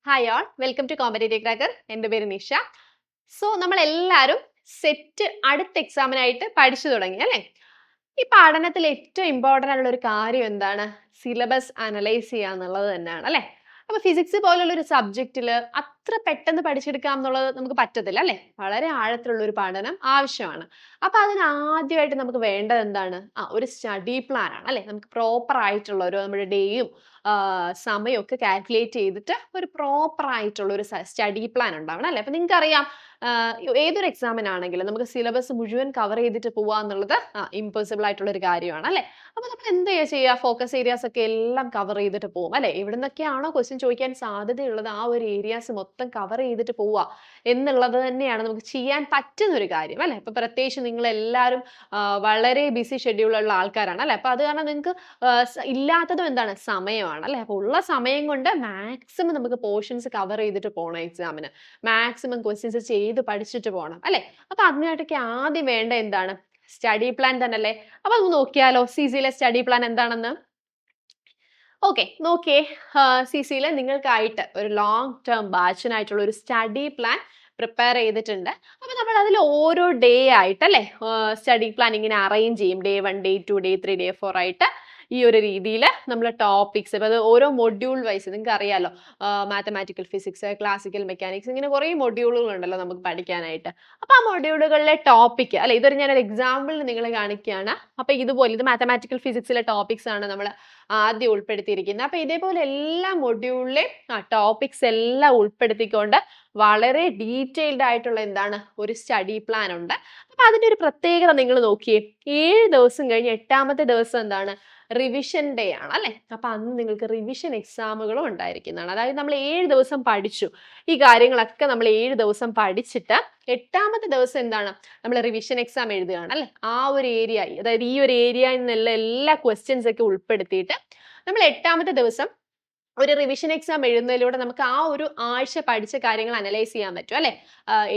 Hi all, welcome to competitive cracker. എൻ്റെ പേര് Nisha. So നമ്മളെല്ലാവരും സെറ്റ് അടുത്ത എക്സാമിനായിട്ട് പഠിച്ചു തുടങ്ങി അല്ലേ? ഈ പഠനത്തിൽ ഏറ്റവും ഇമ്പോർട്ടൻ്റ് ആയിട്ടുള്ള ഒരു കാര്യം എന്താണ്? സിലബസ് അനലൈസ് ചെയ്യുക എന്നുള്ളത് തന്നെയാണ് അല്ലേ? അപ്പൊ ഫിസിക്സ് പോലുള്ള ഒരു സബ്ജക്റ്റിൽ അത്ര പെട്ടെന്ന് പഠിച്ചെടുക്കാം എന്നുള്ളത് നമുക്ക് പറ്റത്തില്ല അല്ലേ? വളരെ ആഴത്തിലുള്ള ഒരു പഠനം ആവശ്യമാണ്. അപ്പൊ അതിന് ആദ്യമായിട്ട് നമുക്ക് വേണ്ടത് എന്താണ്? ഒരു സ്റ്റഡി പ്ലാൻ ആണ് അല്ലേ? നമുക്ക് പ്രോപ്പർ ആയിട്ടുള്ള ഒരു നമ്മുടെ ഡേയും സമയമൊക്കെ കാൽക്കുലേറ്റ് ചെയ്തിട്ട് ഒരു പ്രോപ്പർ ആയിട്ടുള്ള ഒരു സ്റ്റഡി പ്ലാൻ ഉണ്ടാവണം അല്ലേ? അപ്പൊ നിങ്ങൾക്ക് അറിയാം, ഏതൊരു എക്സാമിനാണെങ്കിലും നമുക്ക് സിലബസ് മുഴുവൻ കവർ ചെയ്തിട്ട് പോവുക എന്നുള്ളത് ഇമ്പോസിബിൾ ആയിട്ടുള്ള ഒരു കാര്യമാണ് അല്ലേ? അപ്പൊ നമ്മൾ എന്ത് ചെയ്യുക? ഫോക്കസ് ഏരിയാസ് ഒക്കെ എല്ലാം കവർ ചെയ്തിട്ട് പോകും അല്ലേ? എവിടെ നിന്നൊക്കെയാണോ ക്വസ്റ്റ്യൻ ചോദിക്കാൻ സാധ്യതയുള്ളത് ആ ഒരു ഏരിയാസ് മൊത്തം കവർ ചെയ്തിട്ട് പോവുക എന്നുള്ളത് തന്നെയാണ് നമുക്ക് ചെയ്യാൻ പറ്റുന്ന ഒരു കാര്യം അല്ലേ? ഇപ്പൊ പ്രത്യേകിച്ച് നിങ്ങൾ എല്ലാവരും വളരെ ബിസി ഷെഡ്യൂളുള്ള ആൾക്കാരാണ് അല്ലേ? അപ്പൊ അത് കാരണം നിങ്ങൾക്ക് ഇല്ലാത്തതും എന്താണ്? സമയമാണ് അല്ലേ? അപ്പൊ ഉള്ള സമയം കൊണ്ട് മാക്സിമം നമുക്ക് പോർഷൻസ് കവർ ചെയ്തിട്ട് പോകണം എക്സാമിന്. മാക്സിമം ക്വസ്റ്റ്യൻസ് ചെയ്ത് പഠിച്ചിട്ട് പോകണം അല്ലേ? അപ്പൊ അതിനായിട്ടൊക്കെ ആദ്യം വേണ്ട എന്താണ്? സ്റ്റഡി പ്ലാൻ തന്നെ അല്ലേ? അപ്പൊ നമുക്ക് നോക്കിയാലോ സിസിയിലെ സ്റ്റഡി പ്ലാൻ എന്താണെന്ന്. ഓക്കെ, നോക്കിയേ. സിസിയിൽ നിങ്ങൾക്കായിട്ട് ഒരു ലോങ് ടേം ബാച്ചിനായിട്ടുള്ള ഒരു സ്റ്റഡി പ്ലാൻ പ്രിപ്പയർ ചെയ്തിട്ടുണ്ട്. അപ്പൊ നമ്മൾ അതിൽ ഓരോ ഡേ ആയിട്ട് അല്ലേ സ്റ്റഡി പ്ലാൻ ഇങ്ങനെ അറേഞ്ച് ചെയ്യും. ഡേ 1, ഡേ 2, ഡേ 3, ഡേ 4 ആയിട്ട് ഈ ഒരു രീതിയിൽ നമ്മൾ ടോപ്പിക്സ്, ഇപ്പൊ അത് ഓരോ മൊഡ്യൂൾ വൈസ് നിങ്ങൾക്ക് അറിയാലോ. മാത്തമാറ്റിക്കൽ ഫിസിക്സ്, ക്ലാസിക്കൽ മെക്കാനിക്സ്, ഇങ്ങനെ കുറേ മൊഡ്യൂളുകൾ ഉണ്ടല്ലോ നമുക്ക് പഠിക്കാനായിട്ട്. അപ്പൊ ആ മൊഡ്യൂളുകളിലെ ടോപ്പിക് അല്ലെ, ഇതൊരു ഞാനൊരു എക്സാമ്പിൾ നിങ്ങളെ കാണിക്കുകയാണ്. അപ്പൊ ഇതുപോലെ ഇത് മാത്തമാറ്റിക്കൽ ഫിസിക്സിലെ ടോപ്പിക്സ് ആണ് നമ്മൾ ആദ്യം ഉൾപ്പെടുത്തിയിരിക്കുന്നത്. അപ്പൊ ഇതേപോലെ എല്ലാ മൊഡ്യൂളിലെയും ടോപ്പിക്സ് എല്ലാം ഉൾപ്പെടുത്തിക്കൊണ്ട് വളരെ ഡീറ്റെയിൽഡ് ആയിട്ടുള്ള എന്താണ് ഒരു സ്റ്റഡി പ്ലാൻ ഉണ്ട്. അപ്പൊ അതിന്റെ ഒരു പ്രത്യേകത നിങ്ങൾ നോക്കിയേ. 7 ദിവസം കഴിഞ്ഞ് 8ാമത്തെ ദിവസം എന്താണ്? റിവിഷൻ ഡേ ആണ് അല്ലെ? അപ്പൊ അന്ന് നിങ്ങൾക്ക് റിവിഷൻ എക്സാമുകളും ഉണ്ടായിരിക്കുന്നതാണ്. അതായത് നമ്മൾ 7 ദിവസം പഠിച്ചു, ഈ കാര്യങ്ങളൊക്കെ നമ്മൾ 7 ദിവസം പഠിച്ചിട്ട് 8ാമത്തെ ദിവസം എന്താണ്? നമ്മൾ റിവിഷൻ എക്സാം എഴുതുകയാണ് അല്ലെ? ആ ഒരു ഏരിയ, അതായത് ഈ ഒരു ഏരിയയിൽ നിന്നുള്ള എല്ലാ ക്വസ്റ്റ്യൻസ് ഒക്കെ ഉൾപ്പെടുത്തിയിട്ട് നമ്മൾ 8ാമത്തെ ദിവസം ഒരു റിവിഷൻ എക്സാം എഴുതുന്നതിലൂടെ നമുക്ക് ആ ഒരു ആഴ്ച പഠിച്ച കാര്യങ്ങൾ അനലൈസ് ചെയ്യാൻ പറ്റും അല്ലെ?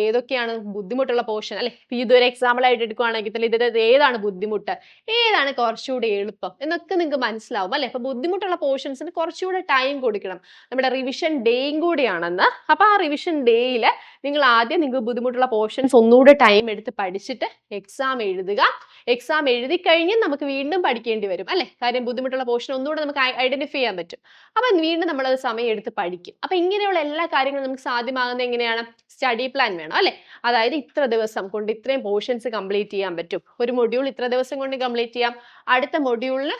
ഏതൊക്കെയാണ് ബുദ്ധിമുട്ടുള്ള പോർഷൻ അല്ലെ? ഇതൊരു എക്സാമ്പിൾ ആയിട്ട് എടുക്കുകയാണെങ്കിൽ തന്നെ ഇത് ഏതാണ് ബുദ്ധിമുട്ട്, ഏതാണ് കുറച്ചുകൂടി എളുപ്പം എന്നൊക്കെ നിങ്ങൾക്ക് മനസ്സിലാവും അല്ലെ? അപ്പൊ ബുദ്ധിമുട്ടുള്ള പോർഷൻസിന് കുറച്ചുകൂടെ ടൈം കൊടുക്കണം. നമ്മുടെ റിവിഷൻ ഡേയും കൂടിയാണെന്ന്. അപ്പൊ ആ റിവിഷൻ ഡേയിൽ നിങ്ങൾ ആദ്യം നിങ്ങൾക്ക് ബുദ്ധിമുട്ടുള്ള പോർഷൻസ് ഒന്നുകൂടെ ടൈം എടുത്ത് പഠിച്ചിട്ട് എക്സാം എഴുതുക. എക്സാം എഴുതി കഴിഞ്ഞ് നമുക്ക് വീണ്ടും പഠിക്കേണ്ടി വരും അല്ലെ? കാര്യം ബുദ്ധിമുട്ടുള്ള പോർഷൻ ഒന്നുകൂടെ നമുക്ക് ഐഡന്റിഫൈ ചെയ്യാൻ പറ്റും. അപ്പൊ വീണ്ടും നമ്മൾ അത് സമയം എടുത്ത് പഠിക്കും. അപ്പൊ ഇങ്ങനെയുള്ള എല്ലാ കാര്യങ്ങളും നമുക്ക് സാധ്യമാകുന്നത് എങ്ങനെയാണ്? സ്റ്റഡി പ്ലാൻ വേണം അല്ലെ? അതായത് ഇത്ര ദിവസം കൊണ്ട് ഇത്രയും പോർഷൻസ് കംപ്ലീറ്റ് ചെയ്യാൻ പറ്റും. ഒരു മൊഡ്യൂൾ ഇത്ര ദിവസം കൊണ്ട് കംപ്ലീറ്റ് ചെയ്യാം. അടുത്ത മൊഡ്യൂളിന്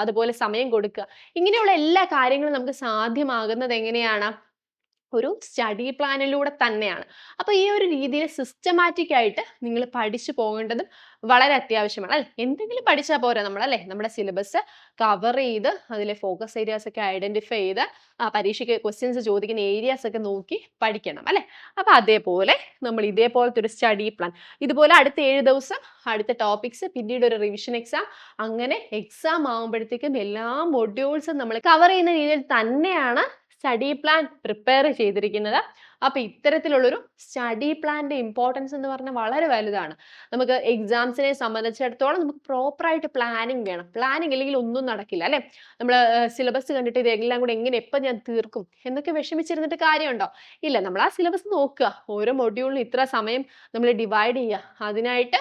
അതുപോലെ സമയം കൊടുക്കുക. ഇങ്ങനെയുള്ള എല്ലാ കാര്യങ്ങളും നമുക്ക് സാധ്യമാകുന്നത് എങ്ങനെയാണ്? ഒരു സ്റ്റഡി പ്ലാനിലൂടെ തന്നെയാണ്. അപ്പൊ ഈ ഒരു രീതിയിൽ സിസ്റ്റമാറ്റിക് ആയിട്ട് നിങ്ങൾ പഠിച്ചു പോകേണ്ടതും വളരെ അത്യാവശ്യമാണ് അല്ലെ? എന്തെങ്കിലും പഠിച്ചാൽ പോരാ നമ്മൾ അല്ലെ? നമ്മുടെ സിലബസ് കവർ ചെയ്ത് അതിലെ ഫോക്കസ് ഏരിയാസ് ഒക്കെ ഐഡന്റിഫൈ ചെയ്ത് പരീക്ഷയ്ക്ക് ക്വസ്റ്റ്യൻസ് ചോദിക്കുന്ന ഏരിയാസ് ഒക്കെ നോക്കി പഠിക്കണം അല്ലെ? അപ്പൊ അതേപോലെ നമ്മൾ ഇതേപോലത്തെ ഒരു സ്റ്റഡി പ്ലാൻ, ഇതുപോലെ അടുത്ത 7 ദിവസം അടുത്ത ടോപ്പിക്സ്, പിന്നീട് ഒരു റിവിഷൻ എക്സാം, അങ്ങനെ എക്സാം ആകുമ്പോഴത്തേക്കും എല്ലാ മൊഡ്യൂൾസും നമ്മൾ കവർ ചെയ്യുന്ന രീതിയിൽ തന്നെയാണ് സ്റ്റഡി പ്ലാൻ പ്രിപ്പയർ ചെയ്തിരിക്കുന്നത്. അപ്പൊ ഇത്തരത്തിലുള്ളൊരു സ്റ്റഡി പ്ലാന്റെ ഇമ്പോർട്ടൻസ് എന്ന് പറഞ്ഞാൽ വളരെ വലുതാണ്. നമുക്ക് എക്സാംസിനെ സംബന്ധിച്ചിടത്തോളം നമുക്ക് പ്രോപ്പർ ആയിട്ട് പ്ലാനിങ് വേണം. പ്ലാനിങ് ഇല്ലെങ്കിൽ ഒന്നും നടക്കില്ല അല്ലെ? നമ്മൾ സിലബസ് കണ്ടിട്ട് ഇതെല്ലാം കൂടെ എങ്ങനെ എപ്പോൾ ഞാൻ തീർക്കും എന്നൊക്കെ വിഷമിച്ചിരുന്നിട്ട് കാര്യമുണ്ടോ? ഇല്ല, നമ്മൾ ആ സിലബസ് നോക്കുക. ഓരോ മൊഡ്യൂളിനും ഇത്ര സമയം നമ്മൾ ഡിവൈഡ് ചെയ്യുക. അതിനായിട്ട്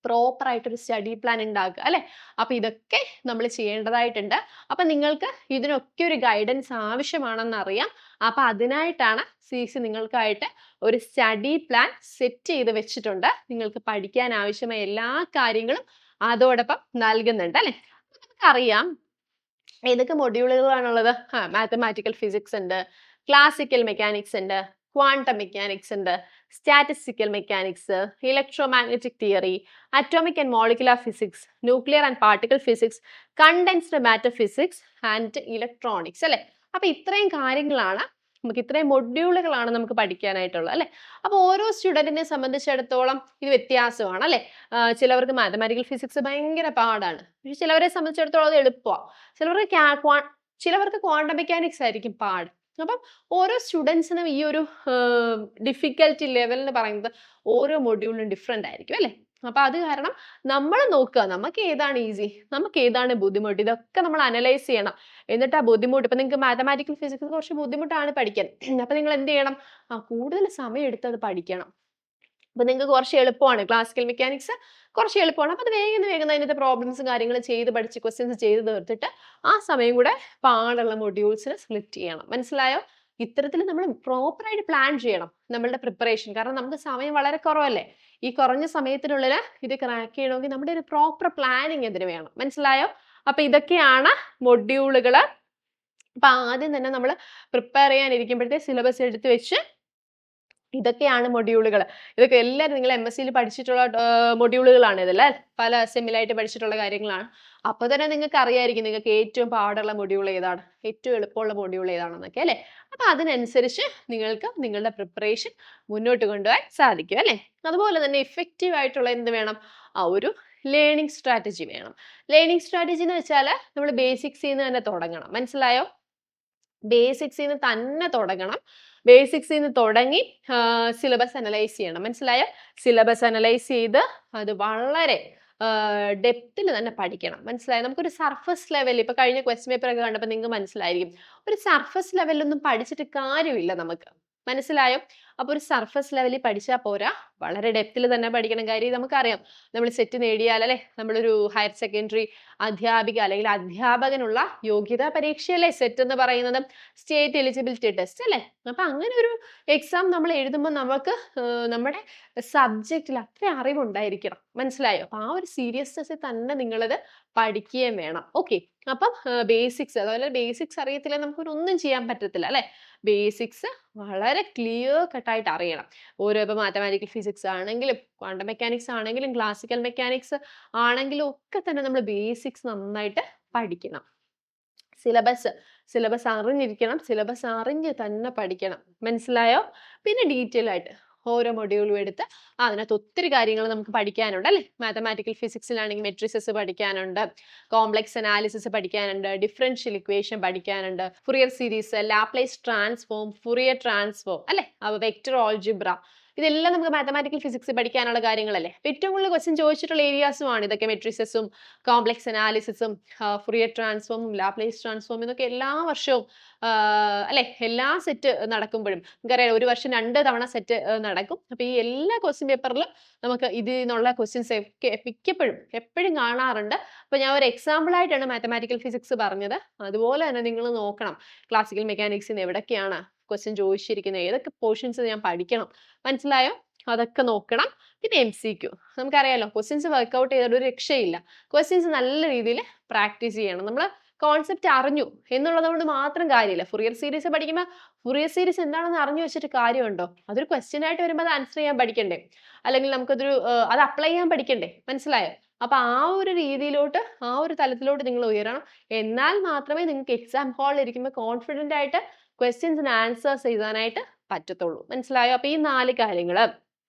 പ്രോപ്പർ ആയിട്ടൊരു സ്റ്റഡി പ്ലാൻ ഉണ്ടാക്കുക അല്ലെ? അപ്പൊ ഇതൊക്കെ നമ്മൾ ചെയ്യേണ്ടതായിട്ടുണ്ട്. അപ്പൊ നിങ്ങൾക്ക് ഇതിനൊക്കെ ഒരു ഗൈഡൻസ് ആവശ്യമാണെന്ന് അറിയാം. അപ്പൊ അതിനായിട്ടാണ് സിസി നിങ്ങൾക്കായിട്ട് ഒരു സ്റ്റഡി പ്ലാൻ സെറ്റ് ചെയ്ത് വെച്ചിട്ടുണ്ട്. നിങ്ങൾക്ക് പഠിക്കാൻ ആവശ്യമായ എല്ലാ കാര്യങ്ങളും അതോടൊപ്പം നൽകുന്നുണ്ട് അല്ലെ? നമുക്കറിയാം ഏതൊക്കെ മൊഡ്യൂളുകളാണുള്ളത്. മാത്തമാറ്റിക്കൽ ഫിസിക്സ് ഉണ്ട്, ക്ലാസിക്കൽ മെക്കാനിക്സ് ഉണ്ട്, ക്വാണ്ടം മെക്കാനിക്സ് ഉണ്ട്, statistical mechanics, electromagnetic theory, atomic and molecular physics, nuclear and particle physics, condensed matter physics and electronics അല്ലെ? അപ്പൊ ഇത്രയും കാര്യങ്ങളാണ് നമുക്ക്, ഇത്രയും മൊഡ്യൂളുകളാണ് നമുക്ക് പഠിക്കാനായിട്ടുള്ളത് അല്ലെ? അപ്പൊ ഓരോ സ്റ്റുഡന്റിനെ സംബന്ധിച്ചിടത്തോളം ഇത് വ്യത്യാസമാണ് അല്ലെ? ചിലവർക്ക് മാത്തമാറ്റിക്കൽ ഫിസിക്സ് ഭയങ്കര പാടാണ്, പക്ഷെ ചിലവരെ സംബന്ധിച്ചിടത്തോളം അത് എളുപ്പമാണ്. ചിലവർക്ക് ക്വാണ്ടം മെക്കാനിക്സ് ആയിരിക്കും പാട്. അപ്പം ഓരോ സ്റ്റുഡൻസിനും ഈ ഒരു ഡിഫിക്കൽറ്റി ലെവൽ എന്ന് പറയുന്നത് ഓരോ മൊഡ്യൂളിനും ഡിഫറെൻ്റ് ആയിരിക്കും അല്ലേ? അപ്പൊ അത് കാരണം നമ്മൾ നോക്കുക നമുക്ക് ഏതാണ് ഈസി, നമുക്ക് ഏതാണ് ബുദ്ധിമുട്ട്, ഇതൊക്കെ നമ്മൾ അനലൈസ് ചെയ്യണം. എന്നിട്ട് ആ ബുദ്ധിമുട്ട്, ഇപ്പൊ നിങ്ങൾക്ക് മാത്തമാറ്റിക്കൽ ഫിസിക്സ് കുറച്ച് ബുദ്ധിമുട്ടാണ് പഠിക്കാൻ, അപ്പൊ നിങ്ങൾ എന്ത് ചെയ്യണം, കൂടുതൽ സമയം എടുത്ത് അത് പഠിക്കണം. അപ്പൊ നിങ്ങൾക്ക് കുറച്ച് എളുപ്പമാണ് ക്ലാസിക്കൽ മെക്കാനിക്സ്, കുറച്ച് എളുപ്പമാണ്. അപ്പൊ അത് വേഗം വേഗം അതിനകത്തെ പ്രോബ്ലംസും കാര്യങ്ങളും ചെയ്ത് പഠിച്ച് ക്വസ്റ്റ്യൻസ് ചെയ്ത് തീർത്തിട്ട് ആ സമയം കൂടെ പാടുള്ള മൊഡ്യൂൾസിന് സ്പ്ലിറ്റ് ചെയ്യണം. മനസ്സിലായോ? ഇത്തരത്തിൽ നമ്മൾ പ്രോപ്പർ ആയിട്ട് പ്ലാൻ ചെയ്യണം നമ്മളുടെ പ്രിപ്പറേഷൻ. കാരണം നമുക്ക് സമയം വളരെ കുറവല്ലേ. ഈ കുറഞ്ഞ സമയത്തിനുള്ളിൽ ഇത് ക്രാക്ക് ചെയ്യണമെങ്കിൽ നമ്മുടെ ഒരു പ്രോപ്പർ പ്ലാനിങ് ഇതിന് വേണം. മനസ്സിലായോ? അപ്പൊ ഇതൊക്കെയാണ് മൊഡ്യൂളുകൾ. അപ്പൊ ആദ്യം തന്നെ നമ്മൾ പ്രിപ്പയർ ചെയ്യാനിരിക്കുമ്പോഴത്തെ സിലബസ് എടുത്ത് വെച്ച് ഇതൊക്കെയാണ് മൊഡ്യൂളുകൾ. ഇതൊക്കെ എല്ലാവരും നിങ്ങൾ MSc പഠിച്ചിട്ടുള്ള മൊഡ്യൂളുകളാണ് ഇതല്ലേ, പല സെമ്മിലായിട്ട് പഠിച്ചിട്ടുള്ള കാര്യങ്ങളാണ്. അപ്പൊ തന്നെ നിങ്ങൾക്ക് അറിയായിരിക്കും നിങ്ങൾക്ക് ഏറ്റവും പാടുള്ള മൊഡ്യൂൾ ഏതാണ്, ഏറ്റവും എളുപ്പമുള്ള മൊഡ്യൂൾ ഏതാണെന്നൊക്കെ അല്ലേ. അപ്പൊ അതിനനുസരിച്ച് നിങ്ങൾക്ക് നിങ്ങളുടെ പ്രിപ്പറേഷൻ മുന്നോട്ട് കൊണ്ടുപോകാൻ സാധിക്കും അല്ലേ. അതുപോലെ തന്നെ ഇഫക്റ്റീവ് ആയിട്ടുള്ള എന്ത് വേണം, ഒരു ലേണിംഗ് സ്ട്രാറ്റജി വേണം. ലേണിംഗ് സ്ട്രാറ്റജി എന്ന് വെച്ചാൽ നമ്മൾ ബേസിക്സിൽ നിന്ന് തന്നെ തുടങ്ങണം. മനസ്സിലായോ? ബേസിക്സിൽ നിന്ന് തന്നെ തുടങ്ങണം. ബേസിക്സിൽ നിന്ന് തുടങ്ങി സിലബസ് അനലൈസ് ചെയ്യണം. മനസ്സിലായോ? സിലബസ് അനലൈസ് ചെയ്ത് അത് വളരെ ഡെപ്തിൽ തന്നെ പഠിക്കണം. മനസ്സിലായോ? നമുക്കൊരു സർഫസ് ലെവൽ, ഇപ്പൊ കഴിഞ്ഞ ക്വസ്റ്റ്യൻ പേപ്പർ ഒക്കെ കണ്ടപ്പോൾ നിങ്ങൾക്ക് മനസ്സിലായിരിക്കും, ഒരു സർഫസ് ലെവലൊന്നും പഠിച്ചിട്ട് കാര്യമില്ല നമുക്ക്. മനസ്സിലായോ? അപ്പൊ ഒരു സർഫസ് ലെവലിൽ പഠിച്ചാൽ പോരാ, വളരെ ഡെപ്തിൽ തന്നെ പഠിക്കണം. കാര്യം നമുക്കറിയാം, നമ്മൾ സെറ്റ് നേടിയാൽ അല്ലെ നമ്മളൊരു ഹയർ സെക്കൻഡറി അധ്യാപിക അല്ലെങ്കിൽ അധ്യാപകനുള്ള യോഗ്യതാ പരീക്ഷയല്ലേ സെറ്റ് എന്ന് പറയുന്നത്, സ്റ്റേറ്റ് എലിജിബിലിറ്റി ടെസ്റ്റ് അല്ലേ. അപ്പൊ അങ്ങനെ ഒരു എക്സാം നമ്മൾ എഴുതുമ്പോൾ നമുക്ക് നമ്മുടെ സബ്ജക്റ്റിൽ അത്ര അറിവുണ്ടായിരിക്കണം. മനസ്സിലായോ? അപ്പൊ ആ ഒരു സീരിയസ്നെസ്സിൽ തന്നെ നിങ്ങളത് പഠിക്കുകയും വേണം. ഓക്കെ, അപ്പം ബേസിക്സ്, അതുപോലെ ബേസിക്സ് അറിയത്തില്ല നമുക്കൊന്നും ചെയ്യാൻ പറ്റത്തില്ല അല്ലെ. ബേസിക്സ് വളരെ ക്ലിയർ കട്ടായിട്ട് അറിയണം. ഓരോ ഇപ്പൊ മാത്തമാറ്റിക്കൽ ഫിസിക്സ് ആണെങ്കിലും ക്വാണ്ടം മെക്കാനിക്സ് ആണെങ്കിലും ക്ലാസിക്കൽ മെക്കാനിക്സ് ആണെങ്കിലും ഒക്കെ തന്നെ നമ്മൾ ബേസിക്സ് നന്നായിട്ട് പഠിക്കണം. സിലബസ് അറിഞ്ഞിരിക്കണം, സിലബസ് അറിഞ്ഞ് തന്നെ പഠിക്കണം. മനസ്സിലായോ? പിന്നെ ഡീറ്റെയിൽ ആയിട്ട് ഓരോ മൊഡ്യൂളും എടുത്ത് അതിനകത്ത് ഒത്തിരി കാര്യങ്ങൾ നമുക്ക് പഠിക്കാനുണ്ട് അല്ലേ. മാത്തമാറ്റിക്കൽ ഫിസിക്സിലാണെങ്കിൽ മെട്രിസസ് പഠിക്കാനുണ്ട്, കോംപ്ലക്സ് അനാലിസിസ് പഠിക്കാനുണ്ട്, ഡിഫറൻഷ്യൽ ഇക്വേഷൻ പഠിക്കാനുണ്ട്, Fourier series, Laplace transform, Fourier transform അല്ലേ, വെക്ടർ ഓൾജിബ്ര, ഇതെല്ലാം നമുക്ക് മാത്തമാറ്റിക്കൽ ഫിസിക്സ് പഠിക്കാനുള്ള കാര്യങ്ങളല്ലേ. ഏറ്റവും കൂടുതൽ ക്വസ്റ്റ്യൻ ചോദിച്ചിട്ടുള്ള ഏരിയാസുമാണ് ഇതൊക്കെ. മെട്രിസസും കോംപ്ലക്സ് അനാലിസിസും ഫുറിയർ ട്രാൻസ്ഫോമും ലാപ്ലേസ് ട്രാൻസ്ഫോമും ഇതൊക്കെ എല്ലാ വർഷവും അല്ലെ, എല്ലാ സെറ്റ് നടക്കുമ്പോഴും നമുക്കറിയാം ഒരു വർഷം 2 തവണ സെറ്റ് നടക്കും. അപ്പൊ ഈ എല്ലാ ക്വസ്റ്റ്യൻ പേപ്പറിലും നമുക്ക് ഇതിൽ നിന്നുള്ള ക്വസ്റ്റ്യൻസ് എപ്പോഴും കാണാറുണ്ട്. അപ്പൊ ഞാൻ ഒരു എക്സാമ്പിൾ ആയിട്ടാണ് മാത്തമാറ്റിക്കൽ ഫിസിക്സ് പറഞ്ഞത്. അതുപോലെ തന്നെ നിങ്ങൾ നോക്കണം ക്ലാസിക്കൽ മെക്കാനിക്സിന് എവിടൊക്കെയാണ് ക്വസ്റ്റ്യൻ ചോദിച്ചിരിക്കുന്നത്, ഏതൊക്കെ പോർഷൻസ് ഞാൻ പഠിക്കണം. മനസ്സിലായോ? അതൊക്കെ നോക്കണം. പിന്നെ MCQ നമുക്കറിയാലോ, ക്വസ്റ്റ്യൻസ് വർക്ക്ഔട്ട് ചെയ്തിട്ട് ഒരു രക്ഷയില്ല. ക്വസ്റ്റ്യൻസ് നല്ല രീതിയിൽ പ്രാക്ടീസ് ചെയ്യണം. നമ്മൾ കോൺസെപ്റ്റ് അറിഞ്ഞു എന്നുള്ളത് കൊണ്ട് മാത്രം കാര്യമില്ല. ഫുറിയർ സീരീസ് പഠിക്കുമ്പോൾ ഫുറിയർ സീരീസ് എന്താണെന്ന് അറിഞ്ഞു വെച്ചിട്ട് കാര്യമുണ്ടോ? അതൊരു ക്വസ്റ്റ്യൻ ആയിട്ട് വരുമ്പോൾ അത് ആൻസർ ചെയ്യാൻ പഠിക്കണ്ടേ, അല്ലെങ്കിൽ നമുക്കതൊരു അത് അപ്ലൈ ചെയ്യാൻ പഠിക്കണ്ടേ. മനസ്സിലായോ? അപ്പൊ ആ ഒരു രീതിയിലോട്ട്, ആ ഒരു തലത്തിലോട്ട് നിങ്ങൾ ഉയരണം. എന്നാൽ മാത്രമേ നിങ്ങൾക്ക് എക്സാം ഹാളിൽ ഇരിക്കുമ്പോൾ കോൺഫിഡന്റ് ആയിട്ട് ക്വസ്റ്റ്യൻസിന് ആൻസേഴ്സ് എഴുതാനായിട്ട് പറ്റത്തുള്ളൂ. മനസ്സിലായോ? അപ്പൊ ഈ 4 കാര്യങ്ങൾ,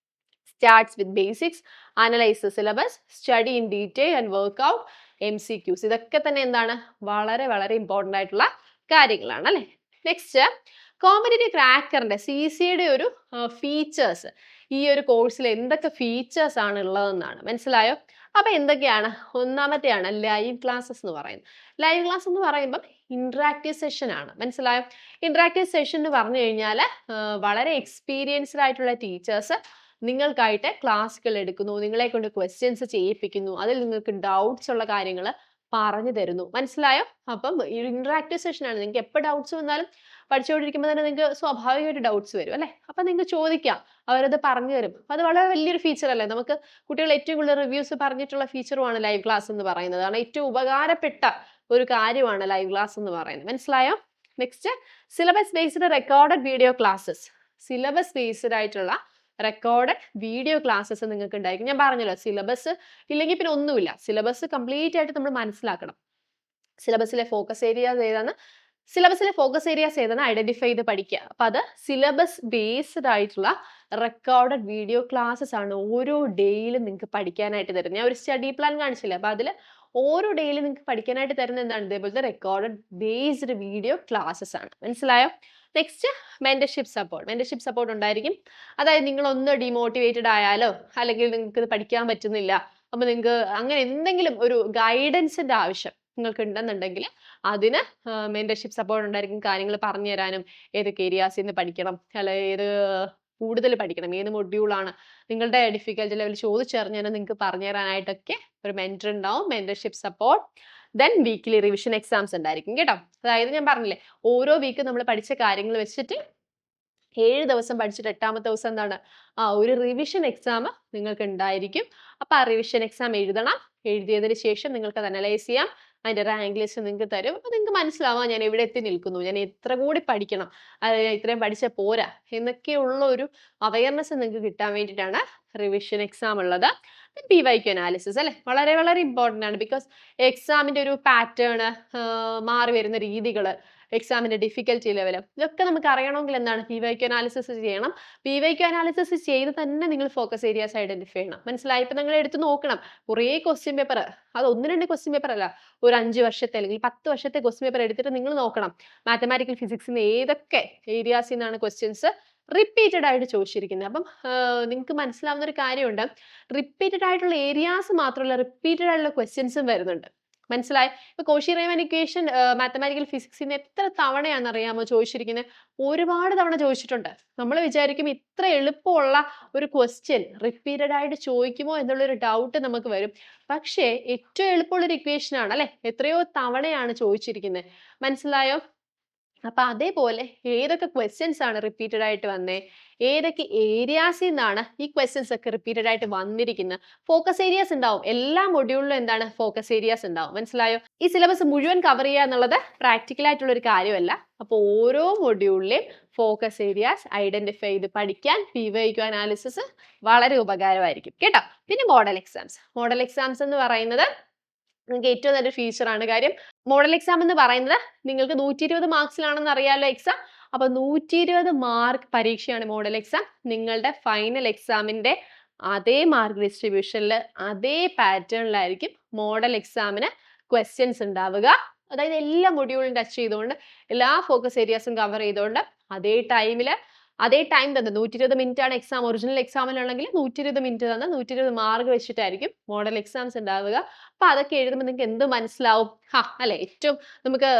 starts with basics, analyse syllabus, study in detail and work out, MCQs, ഇതൊക്കെ തന്നെ എന്താണ്, വളരെ വളരെ ഇമ്പോർട്ടൻ്റ് ആയിട്ടുള്ള കാര്യങ്ങളാണ് അല്ലെ. നെക്സ്റ്റ്, കോമ്പറ്റേറ്റീവ് ക്രാക്കറിന്റെ CCയുടെ ഒരു ഫീച്ചേഴ്സ്, ഈ ഒരു കോഴ്സിൽ എന്തൊക്കെ ഫീച്ചേഴ്സ് ആണ് ഉള്ളതെന്നാണ്. മനസ്സിലായോ? അപ്പൊ എന്തൊക്കെയാണ്? ഒന്നാമത്തെയാണ് ലൈവ് ക്ലാസ്സസ് എന്ന് പറയുന്നത്. ലൈവ് ക്ലാസ് എന്ന് പറയുമ്പോൾ ഇന്ററാക്റ്റീവ് സെഷൻ ആണ്. മനസ്സിലായോ? ഇന്ററാക്റ്റീവ് സെഷൻ എന്ന് പറഞ്ഞു കഴിഞ്ഞാൽ വളരെ എക്സ്പീരിയൻസ്ഡ് ആയിട്ടുള്ള ടീച്ചേഴ്സ് നിങ്ങൾക്കായിട്ട് ക്ലാസ്സുകൾ എടുക്കുന്നു, നിങ്ങളെ കൊണ്ട് ക്വസ്റ്റ്യൻസ് ചെയ്യിപ്പിക്കുന്നു, അതിൽ നിങ്ങൾക്ക് ഡൗട്ട്സ് ഉള്ള കാര്യങ്ങൾ പറഞ്ഞു തരുന്നു. മനസ്സിലായോ? അപ്പം ഇന്ററാക്റ്റീവ് സെഷൻ ആണ്. നിങ്ങൾക്ക് എപ്പോൾ ഡൗട്ട്സ് വന്നാലും പഠിച്ചുകൊണ്ടിരിക്കുമ്പോൾ തന്നെ നിങ്ങൾക്ക് സ്വാഭാവികമായിട്ട് ഡൗട്ട്സ് വരും അല്ലേ. അപ്പൊ നിങ്ങൾക്ക് ചോദിക്കാം, അവരത് പറഞ്ഞു തരും. അത് വളരെ വലിയൊരു ഫീച്ചർ അല്ലേ. നമുക്ക് കുട്ടികൾ ഏറ്റവും കൂടുതൽ റിവ്യൂസ് പറഞ്ഞിട്ടുള്ള ഫീച്ചറുമാണ് ലൈവ് ക്ലാസ് എന്ന് പറയുന്നത്. കാരണം ഏറ്റവും ഉപകാരപ്പെട്ട ഒരു കാര്യമാണ് ലൈവ് ക്ലാസ് എന്ന് പറയുന്നത്. മനസ്സിലായോ? Next, syllabus based recorded video classes. Syllabus based ആയിട്ടുള്ള റെക്കോർഡഡ് വീഡിയോ ക്ലാസ്സസ് നിങ്ങൾക്ക് ഉണ്ടായിരിക്കും. ഞാൻ പറഞ്ഞല്ലോ, സിലബസ് ഇല്ലെങ്കിൽ പിന്നെ ഒന്നുമില്ല. സിലബസ് കംപ്ലീറ്റ് ആയിട്ട് നമ്മൾ മനസ്സിലാക്കണം. സിലബസിലെ ഫോക്കസ് ഏരിയാസ് ഏതാണ് ഐഡന്റിഫൈ ചെയ്ത് പഠിക്കുക. അപ്പൊ അത് സിലബസ് ബേസ്ഡ് ആയിട്ടുള്ള റെക്കോർഡഡ് വീഡിയോ ക്ലാസ്സസ് ആണ് ഓരോ ഡേയിലും നിങ്ങൾക്ക് പഠിക്കാനായിട്ട് തരുന്നത്. ഞാൻ ഒരു സ്റ്റഡി പ്ലാൻ കാണിച്ചില്ല, അപ്പൊ അതിൽ ഓരോ ഡേയിലും നിങ്ങൾക്ക് പഠിക്കാനായിട്ട് തരുന്ന എന്താണ്, ഇതേപോലത്തെ റെക്കോർഡഡ് ബേസ്ഡ് വീഡിയോ ക്ലാസ്സസ് ആണ്. മനസ്സിലായോ? നെക്സ്റ്റ് മെന്റർഷിപ്പ് സപ്പോർട്ട് ഉണ്ടായിരിക്കും. അതായത് നിങ്ങൾ ഒന്ന് ഡിമോട്ടിവേറ്റഡ് ആയാലോ അല്ലെങ്കിൽ നിങ്ങൾക്ക് ഇത് പഠിക്കാൻ പറ്റുന്നില്ല, അപ്പൊ നിങ്ങൾക്ക് അങ്ങനെ എന്തെങ്കിലും ഒരു ഗൈഡൻസിന്റെ ആവശ്യം നിങ്ങൾക്ക് ഉണ്ടെന്നുണ്ടെങ്കിൽ അതിന് മെന്റർഷിപ്പ് സപ്പോർട്ട് ഉണ്ടായിരിക്കും. കാര്യങ്ങൾ പറഞ്ഞു തരാനും ഏതൊക്കെ ഏരിയാസിൽ നിന്ന് പഠിക്കണം, അല്ലെ ഏത് കൂടുതൽ പഠിക്കണം, ഏത് മൊഡ്യൂളാണ് നിങ്ങളുടെ ഡിഫിക്കൽറ്റി ലെവൽ ചോദിച്ചറിഞ്ഞാൽ നിങ്ങൾക്ക് പറഞ്ഞു തരാനായിട്ടൊക്കെ ഒരു മെന്റർ ഉണ്ടാവും. Mentorship support. Then weekly revision exams ഉണ്ടായിരിക്കും കേട്ടോ. അതായത് ഞാൻ പറഞ്ഞില്ലേ, ഓരോ വീക്ക് നമ്മൾ പഠിച്ച കാര്യങ്ങൾ വെച്ചിട്ട് 7 ദിവസം പഠിച്ചിട്ട് 8ാമത്തെ ദിവസം എന്താണ് ഒരു റിവിഷൻ എക്സാം നിങ്ങൾക്ക് ഉണ്ടായിരിക്കും. അപ്പൊ ആ റിവിഷൻ എക്സാം എഴുതണം. എഴുതിയതിന് ശേഷം നിങ്ങൾക്ക് അത് അനലൈസ് ചെയ്യാം. അതിന്റെ റാങ്ക് ലിസ്റ്റ് നിങ്ങൾക്ക് തരും. അപ്പൊ നിങ്ങൾക്ക് മനസ്സിലാവാം ഞാൻ എവിടെ എത്തി നിൽക്കുന്നു, ഞാൻ എത്ര കൂടി പഠിക്കണം, ഇത്രയും പഠിച്ച പോരാ എന്നൊക്കെയുള്ള ഒരു അവയർനെസ് നിങ്ങൾക്ക് കിട്ടാൻ വേണ്ടിയിട്ടാണ് റിവിഷൻ എക്സാം ഉള്ളത്. PYQ അനാലിസിസ് അല്ലെ, വളരെ വളരെ ഇമ്പോർട്ടൻ്റ് ആണ്. ബിക്കോസ് എക്സാമിന്റെ ഒരു പാറ്റേൺ, മാറി വരുന്ന രീതികൾ, എക്സാമിന്റെ ഡിഫിക്കൽറ്റി ലെവൽ, ഇതൊക്കെ നമുക്ക് അറിയണമെങ്കിൽ എന്താണ് PYQ അനാലിസിസ് ചെയ്യണം. PYQ അനാലിസിസ് ചെയ്ത് തന്നെ നിങ്ങൾ ഫോക്കസ് ഏരിയാസ് ഐഡന്റിഫൈ ചെയ്യണം. മനസ്സിലായി? ഇപ്പൊ നിങ്ങൾ എടുത്ത് നോക്കണം, കുറേ ക്വസ്റ്റ്യൻ പേപ്പർ, അത് 1-2 ക്വസ്റ്റ്യൻ പേപ്പർ അല്ല, ഒരു 5 വർഷത്തെ അല്ലെങ്കിൽ 10 വർഷത്തെ ക്വസ്റ്റ്യൻ പേപ്പർ എടുത്തിട്ട് നിങ്ങൾ നോക്കണം മാത്തമാറ്റിക്കൽ ഫിസിക്സിന് ഏതൊക്കെ ഏരിയാസിൽ നിന്നാണ് ക്വസ്റ്റ്യൻസ് റിപ്പീറ്റഡ് ആയിട്ട് ചോദിച്ചിരിക്കുന്നത്. അപ്പം നിങ്ങൾക്ക് മനസ്സിലാവുന്ന ഒരു കാര്യമുണ്ട്, റിപ്പീറ്റഡ് ആയിട്ടുള്ള ഏരിയാസ് മാത്രമല്ല റിപ്പീറ്റഡ് ആയിട്ടുള്ള ക്വസ്റ്റ്യൻസും വരുന്നുണ്ട്. മനസ്സിലായി? ഇപ്പൊ കോഷി റീമൻ ഇക്വേഷൻ മാത്തമാറ്റിക്കൽ ഫിസിക്സിന് എത്ര തവണയാണെന്ന് അറിയാമോ ചോദിച്ചിരിക്കുന്നത്? ഒരുപാട് തവണ ചോദിച്ചിട്ടുണ്ട്. നമ്മൾ വിചാരിക്കും ഇത്ര എളുപ്പമുള്ള ഒരു ക്വസ്റ്റ്യൻ റിപ്പീറ്റഡ് ആയിട്ട് ചോദിക്കുമോ എന്നുള്ളൊരു ഡൗട്ട് നമുക്ക് വരും. പക്ഷേ ഏറ്റവും എളുപ്പമുള്ള ഒരു ഇക്വേഷൻ ആണ് അല്ലെ, എത്രയോ തവണയാണ് ചോദിച്ചിരിക്കുന്നത്. മനസ്സിലായോ? അപ്പൊ അതേപോലെ ഏതൊക്കെ ക്വസ്റ്റ്യൻസ് ആണ് റിപ്പീറ്റഡ് ആയിട്ട് വന്നേ, ഏതൊക്കെ ഏരിയാസിൽ നിന്നാണ് ഈ ക്വസ്റ്റ്യൻസ് ഒക്കെ റിപ്പീറ്റഡ് ആയിട്ട് വന്നിരിക്കുന്നത്. ഫോക്കസ് ഏരിയാസ് ഉണ്ടാവും, എല്ലാ മൊഡ്യൂളിലും എന്താണ് ഫോക്കസ് ഏരിയാസ് ഉണ്ടാവും. മനസ്സിലായോ? ഈ സിലബസ് മുഴുവൻ കവർ ചെയ്യുക എന്നുള്ളത് പ്രാക്ടിക്കൽ ആയിട്ടുള്ള ഒരു കാര്യമല്ല. അപ്പോൾ ഓരോ മൊഡ്യൂളിലെയും ഫോക്കസ് ഏരിയാസ് ഐഡന്റിഫൈ ചെയ്ത് പഠിക്കാൻ PYQ അനാലിസിസ് വളരെ ഉപകാരമായിരിക്കും കേട്ടോ. പിന്നെ മോഡൽ എക്സാംസ് എന്ന് പറയുന്നത് നിങ്ങൾക്ക് ഏറ്റവും നല്ലൊരു ഫീച്ചറാണ്. കാര്യം മോഡൽ എക്സാം എന്ന് പറയുന്നത് നിങ്ങൾക്ക് 120 മാർക്സിലാണെന്ന് അറിയാലോ എക്സാം. അപ്പൊ 120 മാർക്ക് പരീക്ഷയാണ് മോഡൽ എക്സാം. നിങ്ങളുടെ ഫൈനൽ എക്സാമിന്റെ അതേ മാർക്ക് ഡിസ്ട്രിബ്യൂഷനിൽ അതേ പാറ്റേണിലായിരിക്കും മോഡൽ എക്സാമിന് ക്വസ്റ്റ്യൻസ് ഉണ്ടാവുക. അതായത് എല്ലാ മൊഡ്യൂളും ടച്ച് ചെയ്തുകൊണ്ട് എല്ലാ ഫോക്കസ് ഏരിയാസും കവർ ചെയ്തുകൊണ്ട് അതേ ടൈം തന്നെ 120 മിനിറ്റ് ആണ് എക്സാം. ഒറിജിനൽ എക്സാമിലാണെങ്കിൽ 120 മിനിറ്റ് തന്നെ 120 മാർക്ക് വെച്ചിട്ടായിരിക്കും മോഡൽ എക്സാംസ് ഉണ്ടാവുക. അപ്പൊ അതൊക്കെ എഴുതുമ്പോൾ നിങ്ങൾക്ക് എന്ത് മനസ്സിലാവും? അല്ലെ, ഏറ്റവും നമുക്ക്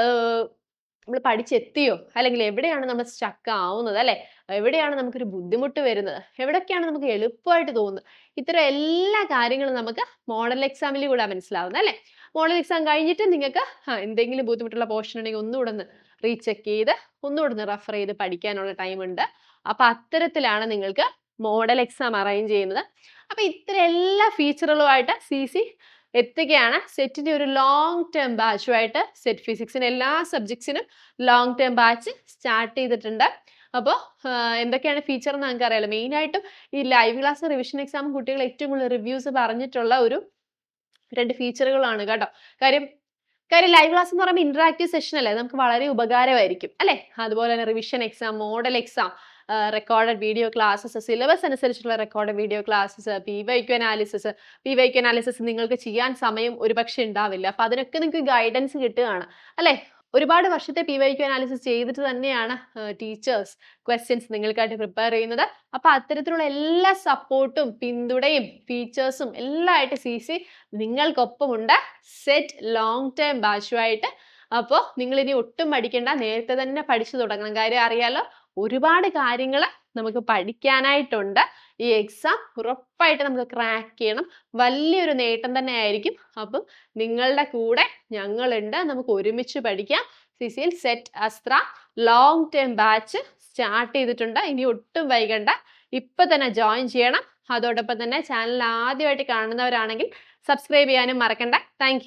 നമ്മൾ പഠിച്ചെത്തിയോ, അല്ലെങ്കിൽ എവിടെയാണ് നമ്മൾ സ്റ്റക്ക് ആവുന്നത്, അല്ലെ, എവിടെയാണ് നമുക്കൊരു ബുദ്ധിമുട്ട് വരുന്നത്, എവിടെയൊക്കെയാണ് നമുക്ക് എളുപ്പമായിട്ട് തോന്നുന്നത്, ഇത്തരം എല്ലാ കാര്യങ്ങളും നമുക്ക് മോഡൽ എക്സാമിലൂടെ മനസ്സിലാവുന്നത് അല്ലെ. മോഡൽ എക്സാം കഴിഞ്ഞിട്ട് നിങ്ങൾക്ക് എന്തെങ്കിലും ബുദ്ധിമുട്ടുള്ള പോർഷൻ ഉണ്ടെങ്കിൽ ഒന്നുകൂടെ ഒന്ന് റീചെക്ക് ചെയ്ത് ഒന്നുകൂടെ ഒന്ന് റെഫർ ചെയ്ത് പഠിക്കാനുള്ള ടൈം ഉണ്ട്. അപ്പൊ അത്തരത്തിലാണ് നിങ്ങൾക്ക് മോഡൽ എക്സാം അറേഞ്ച് ചെയ്യുന്നത്. അപ്പൊ ഇത്തരം എല്ലാ ഫീച്ചറുകളുമായിട്ട് CC എത്തുകയാണ്. സെറ്റിന്റെ ഒരു ലോങ് ടേം ബാച്ചുമായിട്ട് സെറ്റ് ഫിസിക്സിന് എല്ലാ സബ്ജക്ട്സിനും ലോങ് ടേം ബാച്ച് സ്റ്റാർട്ട് ചെയ്തിട്ടുണ്ട്. അപ്പോൾ എന്തൊക്കെയാണ് ഫീച്ചർ എന്ന് നിങ്ങൾക്ക് അറിയാലോ. മെയിൻ ആയിട്ടും ഈ ലൈവ് ക്ലാസ് റിവിഷൻ എക്സാം കുട്ടികൾ ഏറ്റവും കൂടുതൽ റിവ്യൂസ് പറഞ്ഞിട്ടുള്ള ഒരു 2 ഫീച്ചറുകളാണ് കേട്ടോ. കാര്യം ലൈവ് ക്ലാസ് എന്ന് പറയുമ്പോൾ ഇന്ററാക്റ്റീവ് സെഷൻ അല്ലേ, നമുക്ക് വളരെ ഉപകാരമായിരിക്കും അല്ലെ. അതുപോലെ തന്നെ revision exam, model exam, recorded video classes, syllabus അനുസരിച്ചുള്ള recorded video classes, PYQ analysis നിങ്ങൾക്ക് ചെയ്യാൻ സമയം ഒരുപക്ഷെ ഉണ്ടാവില്ല. അപ്പൊ അതിനൊക്കെ നിങ്ങൾക്ക് ഗൈഡൻസ് കിട്ടുകയാണ് അല്ലെ. ഒരുപാട് വർഷത്തെ PYQ അനാലിസിസ് ചെയ്തിട്ട് തന്നെയാണ് ടീച്ചേഴ്സ് ക്വസ്റ്റ്യൻസ് നിങ്ങൾക്കായിട്ട് പ്രിപ്പയർ ചെയ്യുന്നത്. അപ്പൊ അത്തരത്തിലുള്ള എല്ലാ സപ്പോർട്ടും പിന്തുണയും ഫീച്ചേഴ്സും എല്ലാം ആയിട്ട് CC നിങ്ങൾക്കൊപ്പമുണ്ട് സെറ്റ് ലോങ് ടേം ബാച്ചുമായിട്ട്. അപ്പോൾ നിങ്ങൾ ഇനി ഒട്ടും പഠിക്കേണ്ട, നേരത്തെ തന്നെ പഠിച്ചു തുടങ്ങണം. കാര്യം അറിയാലോ, ഒരുപാട് കാര്യങ്ങൾ നമുക്ക് പഠിക്കാനായിട്ടുണ്ട്. ഈ എക്സാം ഉറപ്പായിട്ട് നമുക്ക് ക്രാക്ക് ചെയ്യണം, വലിയൊരു നേട്ടം തന്നെ ആയിരിക്കും. അപ്പം നിങ്ങളുടെ കൂടെ ഞങ്ങളുണ്ട്, നമുക്ക് ഒരുമിച്ച് പഠിക്കാം. CCയിൽ സെറ്റ് അസ്ത്ര ലോങ് ടേം ബാച്ച് സ്റ്റാർട്ട് ചെയ്തിട്ടുണ്ട്. ഇനി ഒട്ടും വൈകണ്ട, ഇപ്പൊ തന്നെ ജോയിൻ ചെയ്യണം. അതോടൊപ്പം തന്നെ ചാനൽ ആദ്യമായിട്ട് കാണുന്നവരാണെങ്കിൽ സബ്സ്ക്രൈബ് ചെയ്യാനും മറക്കണ്ട. താങ്ക്